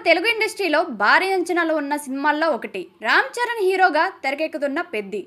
తెలుగు ఇండస్ట్రీలో భారీ అంచనాలు ఉన్న సినిమాల్లో ఒకటి రామ్ చరణ్ హీరోగా తెరకెక్కుతున్న పెద్ది.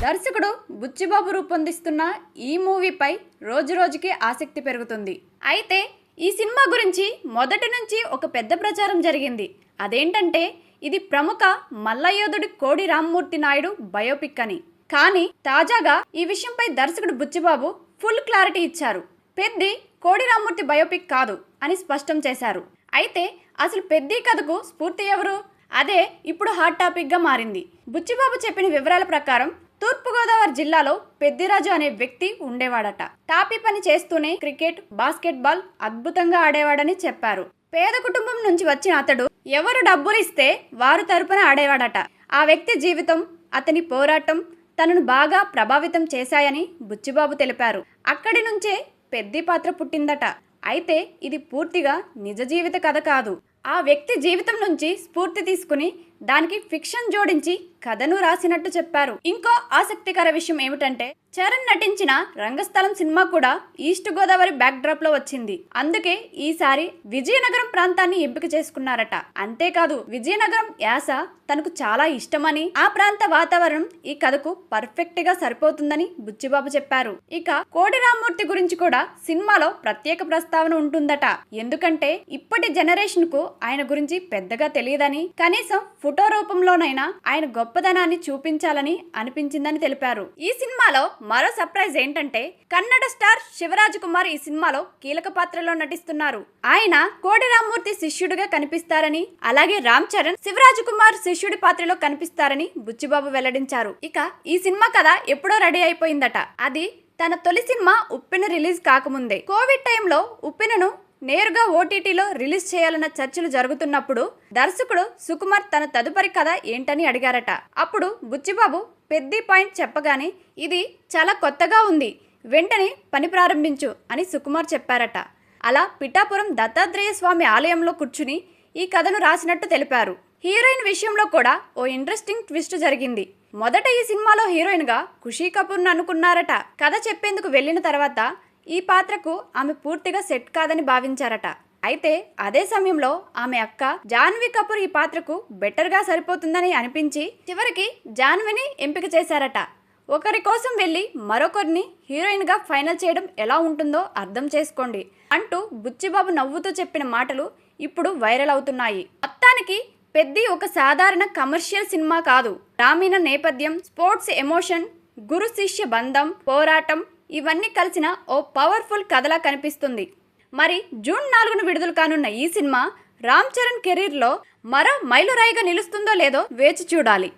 దర్శకుడు బుచ్చిబాబు రూపొందిస్తున్న ఈ మూవీపై రోజురోజుకి ఆసక్తి పెరుగుతుంది. అయితే ఈ సినిమా గురించి మొదటి నుంచి ఒక పెద్ద ప్రచారం జరిగింది. అదేంటంటే ఇది ప్రముఖ మల్లయోధుడి కోడి రామ్మూర్తి నాయుడు బయోపిక్ అని. కానీ తాజాగా ఈ విషయంపై దర్శకుడు బుచ్చిబాబు ఫుల్ క్లారిటీ ఇచ్చారు. పెద్ది కోడి రామ్మూర్తి బయోపిక్ కాదు అని స్పష్టం చేశారు. అయితే అసలు పెద్ది కథకు స్ఫూర్తి ఎవరు? అదే ఇప్పుడు హాట్ టాపిక్ గా మారింది. బుచ్చిబాబు చెప్పిన వివరాల ప్రకారం తూర్పుగోదావరి జిల్లాలో పెద్దిరాజు అనే వ్యక్తి ఉండేవాడట. తాపి పని చేస్తూనే క్రికెట్, బాస్కెట్బాల్ అద్భుతంగా ఆడేవాడని చెప్పారు. పేద కుటుంబం నుంచి వచ్చిన అతడు ఎవరు డబ్బులు ఇస్తే వారు తరపున ఆడేవాడట. ఆ వ్యక్తి జీవితం, అతని పోరాటం తనను బాగా ప్రభావితం చేశాయని బుచ్చిబాబు తెలిపారు. అక్కడి నుంచే పెద్ది పాత్ర పుట్టిందట. అయితే ఇది పూర్తిగా నిజ జీవిత కథ కాదు. ఆ వ్యక్తి జీవితం నుంచి స్ఫూర్తి తీసుకుని దానికి ఫిక్షన్ జోడించి కథను రాసినట్టు చెప్పారు. ఇంకో ఆసక్తికర విషయం ఏమిటంటే చరణ్ నటించిన రంగస్థలం సినిమా కూడా ఈస్ట్ గోదావరి బ్యాక్ డ్రాప్ లో వచ్చింది. అందుకే ఈసారి విజయనగరం ప్రాంతాన్ని ఎంపిక చేసుకున్నారట. అంతేకాదు విజయనగరం యాస తనకు చాలా ఇష్టమని, ఆ ప్రాంత వాతావరణం ఈ కథకు పర్ఫెక్ట్ గా సరిపోతుందని బుచ్చిబాబు చెప్పారు. ఇక కోడి రామ్మూర్తి గురించి కూడా సినిమాలో ప్రత్యేక ప్రస్తావన ఉంటుందట. ఎందుకంటే ఇప్పటి జనరేషన్ కు ఆయన గురించి పెద్దగా తెలియదని, కనీసం ఫోటో రూపంలోనైనా ఆయన గొప్పదనాన్ని చూపించాలని అనిపించిందని తెలిపారు. ఈ సినిమాలో మరో సర్ప్రైజ్ ఏంటంటే కన్నడ స్టార్ శివరాజ్ కుమార్ ఈ సినిమాలో కీలక పాత్రలో నటిస్తున్నారు. ఆయన కోడి రామ్మూర్తి శిష్యుడిగా కనిపిస్తారని, అలాగే రామ్ చరణ్ శివరాజ్ కుమార్ శిష్యుడి పాత్రలో కనిపిస్తారని బుచ్చిబాబు వెల్లడించారు. ఇక ఈ సినిమా కథ ఎప్పుడో రెడీ అయిపోయిందట. అది తన తొలి సినిమా ఉప్పెన రిలీజ్ కాకముందే. కోవిడ్ టైంలో ఉప్పెనను నేరుగా ఓటీటీలో రిలీజ్ చేయాలన్న చర్చలు జరుగుతున్నప్పుడు దర్శకుడు సుకుమార్ తన తదుపరి కథ ఏంటని అడిగారట. అప్పుడు బుచ్చిబాబు పెద్ది పాయింట్ చెప్పగానే ఇది చాలా కొత్తగా ఉంది, వెంటనే పని ప్రారంభించు అని సుకుమార్ చెప్పారట. అలా పిఠాపురం దత్తాత్రేయ స్వామి ఆలయంలో కూర్చుని ఈ కథను రాసినట్టు తెలిపారు. హీరోయిన్ విషయంలో కూడా ఓ ఇంట్రెస్టింగ్ ట్విస్ట్ జరిగింది. మొదట ఈ సినిమాలో హీరోయిన్ గా ఖుషీ కపూర్ను అనుకున్నారట. కథ చెప్పేందుకు వెళ్లిన తర్వాత ఈ పాత్రకు ఆమె పూర్తిగా సెట్ కాదని భావించారట. అయితే అదే సమయంలో ఆమె అక్క జాన్వీ కపూర్ ఈ పాత్రకు బెటర్ గా సరిపోతుందని అనిపించి చివరికి జాన్వీని ఎంపిక చేశారట. ఒకరి కోసం వెళ్లి మరొకరిని హీరోయిన్ గా ఫైనల్ చేయడం ఎలా ఉంటుందో అర్థం చేసుకోండి అంటూ బుచ్చిబాబు నవ్వుతూ చెప్పిన మాటలు ఇప్పుడు వైరల్ అవుతున్నాయి. మొత్తానికి పెద్ది ఒక సాధారణ కమర్షియల్ సినిమా కాదు. గ్రామీణ నేపథ్యం, స్పోర్ట్స్ ఎమోషన్, గురు శిష్య బంధం, పోరాటం ఇవన్నీ కలిసిన ఓ పవర్ఫుల్ కథలా కనిపిస్తుంది. మరి జూన్ 4న విడుదల కానున్న ఈ సినిమా రామ్ చరణ్ కెరీర్లో మరో మైలురాయిగా నిలుస్తుందో లేదో వేచి చూడాలి.